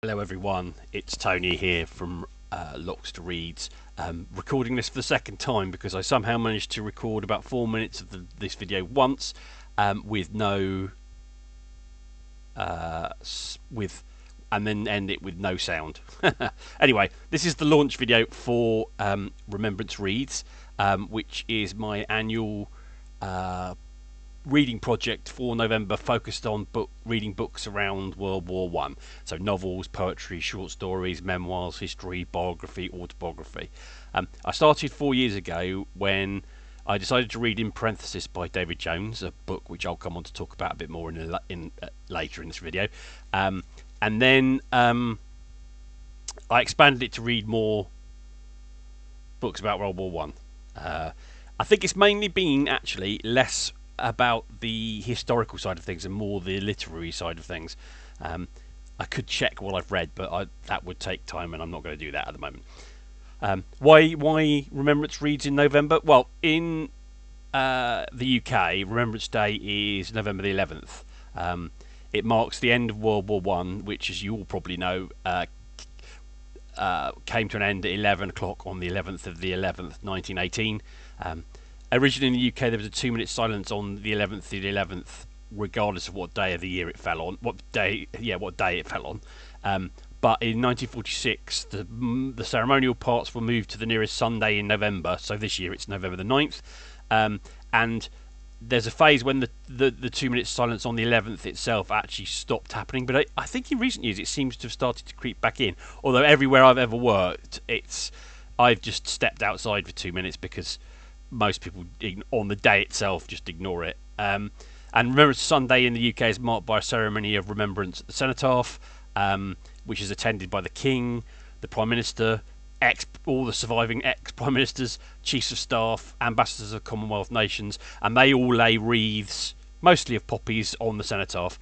Hello everyone, it's Tony here from Reads. Recording this for the second time because I somehow managed to record about 4 minutes of this video once with no and then end it with no sound. Anyway, this is the launch video for Remembrance Reads, which is my annual reading project for November, focused on reading books around World War One. So novels, poetry, short stories, memoirs, history, biography, autobiography. I started 4 years ago when I decided to read In Parenthesis by David Jones, a book which I'll come on to talk about a bit more later in this video. And then I expanded it to read more books about World War One. I think it's mainly been actually less about the historical side of things and more the literary side of things. I could check what I've read, but that would take time, and I'm not going to do that at the moment. Why Remembrance Reads in November? Well, in the UK, Remembrance Day is November the 11th. It marks the end of World War One, which, as you all probably know, came to an end at 11 o'clock on the 11th of the 11th, 1918. Originally in the UK, there was a 2-minute silence on the 11th of the 11th, regardless of what day of the year it fell on, what day it fell on. But in 1946, the ceremonial parts were moved to the nearest Sunday in November. So this year it's November the 9th, and there's a phase when the 2-minute silence on the 11th itself actually stopped happening. But I think in recent years it seems to have started to creep back in. Although everywhere I've ever worked, I've just stepped outside for 2 minutes because most people on the day itself just ignore it. And Remembrance Sunday in the UK is marked by a ceremony of remembrance at the Cenotaph, which is attended by the King, the Prime Minister, all the surviving ex-Prime Ministers, Chiefs of Staff, Ambassadors of Commonwealth nations, and they all lay wreaths, mostly of poppies, on the Cenotaph.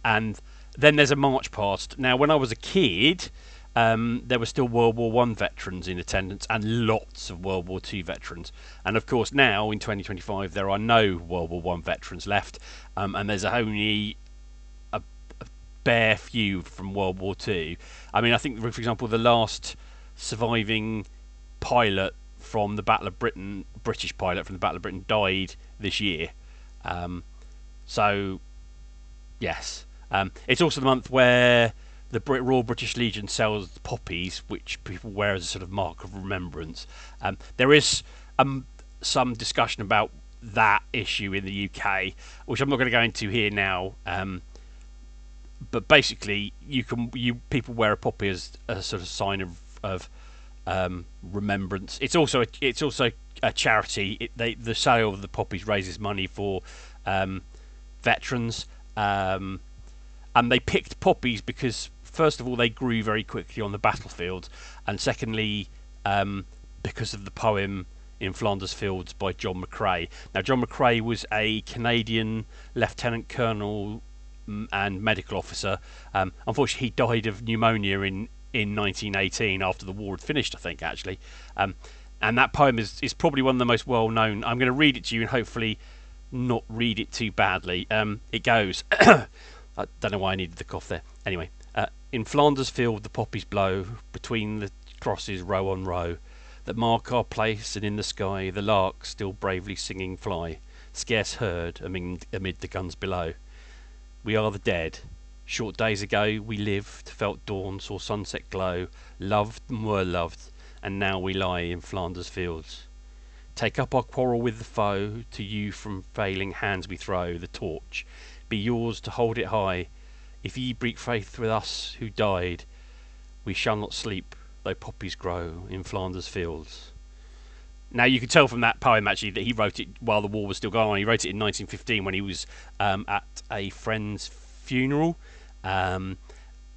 And then there's a march past. Now, when I was a kid, there were still World War One veterans in attendance and lots of World War Two veterans. And of course, now in 2025, there are no World War One veterans left, and there's only a bare few from World War Two. I mean, I think, for example, the last surviving pilot from the Battle of Britain, British pilot from the Battle of Britain, died this year. So, yes, it's also the month where the Royal British Legion sells poppies, which people wear as a sort of mark of remembrance. There is some discussion about that issue in the UK, which I'm not going to go into here now. But basically, people wear a poppy as a sort of sign of remembrance. It's also a charity. The sale of the poppies raises money for veterans, and they picked poppies because, first of all, they grew very quickly on the battlefield, and secondly, because of the poem In Flanders Fields by John McCrae. Now, John McCrae was a Canadian lieutenant colonel and medical officer. Unfortunately, he died of pneumonia in 1918 after the war had finished, I think, actually. And that poem is probably one of the most well known. I'm going to read it to you and hopefully not read it too badly. It goes. I don't know why I needed the cough there. Anyway, in Flanders Field the poppies blow, between the crosses row on row, that mark our place, and in the sky the larks still bravely singing fly, scarce heard amid the guns below. We are the dead. Short days ago we lived, felt dawn, saw sunset glow, loved and were loved, and now we lie in Flanders Fields. Take up our quarrel with the foe, to you from failing hands we throw the torch. Be yours to hold it high. If ye break faith with us who died, we shall not sleep, though poppies grow in Flanders Fields. Now, you can tell from that poem actually that he wrote it while the war was still going on. He wrote it in 1915 when he was at a friend's funeral, and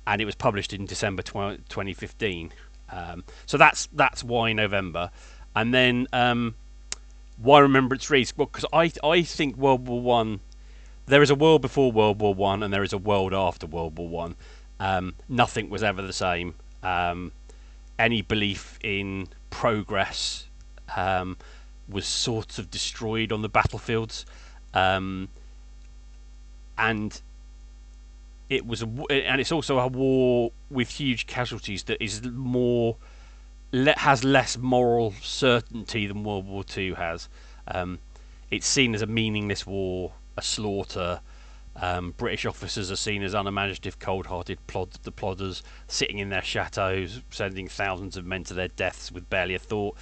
it was published in December 2015. So that's why November. And then why Remembrance Reads? Well, because I think World War One. There is a world before World War One, and there is a world after World War One. Nothing was ever the same. Any belief in progress was sort of destroyed on the battlefields, and and it's also a war with huge casualties that is has less moral certainty than World War Two has. Um, it's seen as a meaningless war, a slaughter. British officers are seen as unimaginative, cold-hearted plodders sitting in their chateaus, sending thousands of men to their deaths with barely a thought.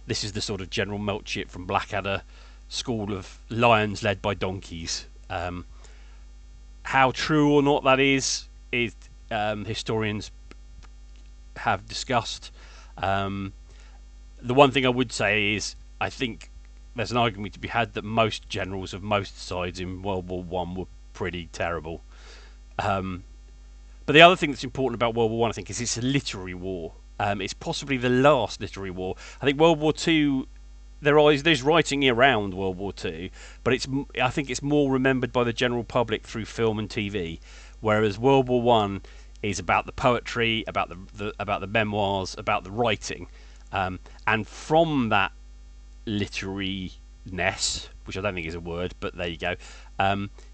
This is the sort of General Melchett from Blackadder school of lions led by donkeys. How true or not that is historians have discussed. The one thing I would say is I think there's an argument to be had that most generals of most sides in World War One were pretty terrible. But the other thing that's important about World War One, I think, is it's a literary war. It's possibly the last literary war. I think World War Two, there's writing around World War Two, but I think it's more remembered by the general public through film and TV, whereas World War One is about the poetry, about the memoirs, about the writing, and from that literariness, which I don't think is a word, but there you go,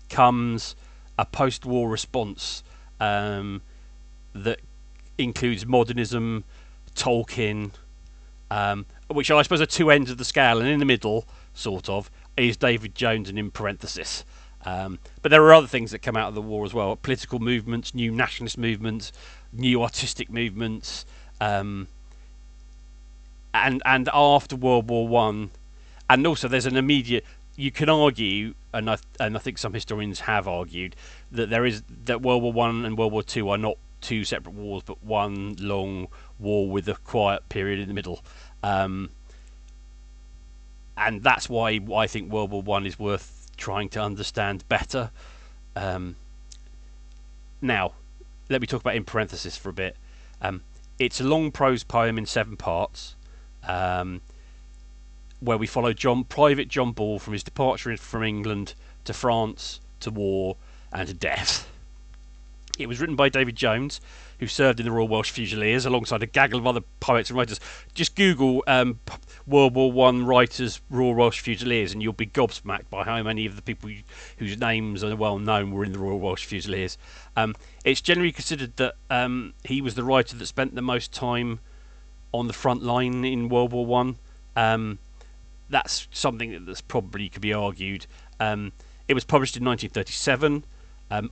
comes a post-war response that includes modernism, Tolkien, which I suppose are two ends of the scale, and in the middle, sort of, is David Jones, and in parenthesis. But there are other things that come out of the war as well: political movements, new nationalist movements, new artistic movements, and after World War One, and also there's an immediate. You can argue, and I think some historians have argued that World War One and World War Two are not two separate wars, but one long war with a quiet period in the middle. And that's why I think World War One is worth trying to understand better. Now, let me talk about in parenthesis for a bit. It's a long prose poem in 7 parts, where we follow Private John Ball from his departure from England to France, to war, and to death. It was written by David Jones, who served in the Royal Welsh Fusiliers alongside a gaggle of other poets and writers. Just Google World War One writers, Royal Welsh Fusiliers, and you'll be gobsmacked by how many of the people whose names are well known were in the Royal Welsh Fusiliers. It's generally considered that he was the writer that spent the most time on the front line in World War One. That's something that's probably could be argued. It was published in 1937.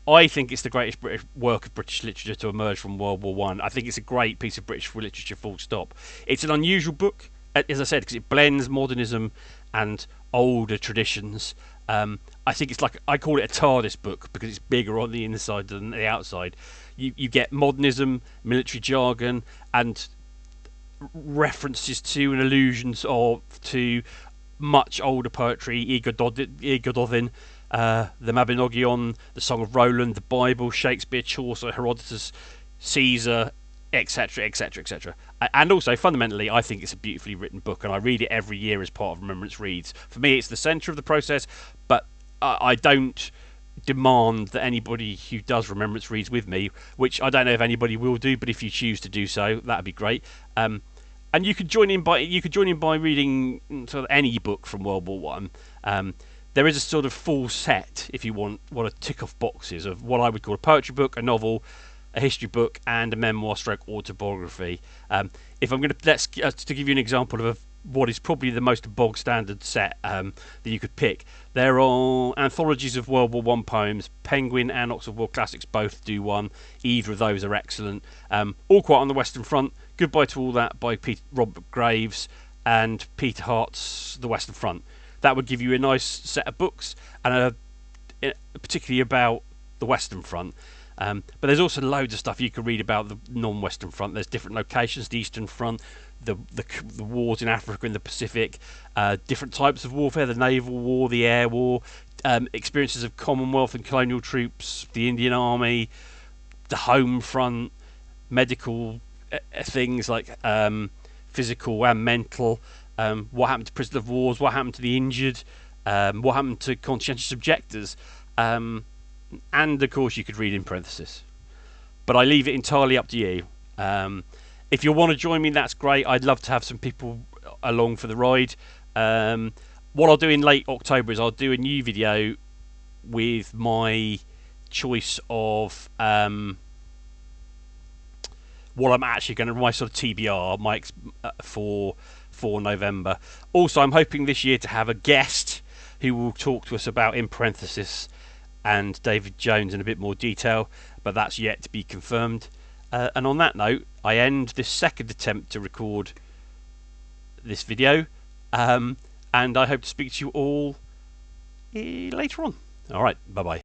I think it's the greatest work of British literature to emerge from World War One. I think it's a great piece of British literature, full stop. It's an unusual book, as I said, because it blends modernism and older traditions. I think it's I call it a TARDIS book because it's bigger on the inside than the outside. You get modernism, military jargon, and references to and allusions to much older poetry, Igododin, the Mabinogion, the Song of Roland, the Bible, Shakespeare, Chaucer, Herodotus, Caesar, etc., etc., etc. And also, fundamentally, I think it's a beautifully written book, and I read it every year as part of Remembrance Reads. For me, it's the centre of the process, but I don't demand that anybody who does Remembrance Reads with me, which I don't know if anybody will do, but if you choose to do so, that'd be great. And you could join in by reading sort of any book from World War One. There is a sort of full set, if you want to tick off boxes of what I would call a poetry book, a novel, a history book, and a memoir stroke autobiography. If I'm going to give you an example of what is probably the most bog standard set that you could pick, there are anthologies of World War One poems. Penguin and Oxford World Classics both do one. Either of those are excellent. All Quiet on the Western Front, Goodbye to All That by Robert Graves, and Peter Hart's The Western Front. That would give you a nice set of books, and particularly about the Western Front. But there's also loads of stuff you can read about the non-Western Front. There's different locations: the Eastern Front, the wars in Africa and the Pacific, different types of warfare: the naval war, the air war, experiences of Commonwealth and colonial troops, the Indian Army, the Home Front, medical things like physical and mental. What happened to prisoners of wars? What happened to the injured? What happened to conscientious objectors? And of course, you could read in parenthesis. But I leave it entirely up to you. If you want to join me, that's great. I'd love to have some people along for the ride. What I'll do in late October is I'll do a new video with my choice of what I'm actually going to, my sort of TBR, for November. Also, I'm hoping this year to have a guest who will talk to us about In Parenthesis and David Jones in a bit more detail, but that's yet to be confirmed. And on that note, I end this second attempt to record this video, and I hope to speak to you all later on. All right, bye bye.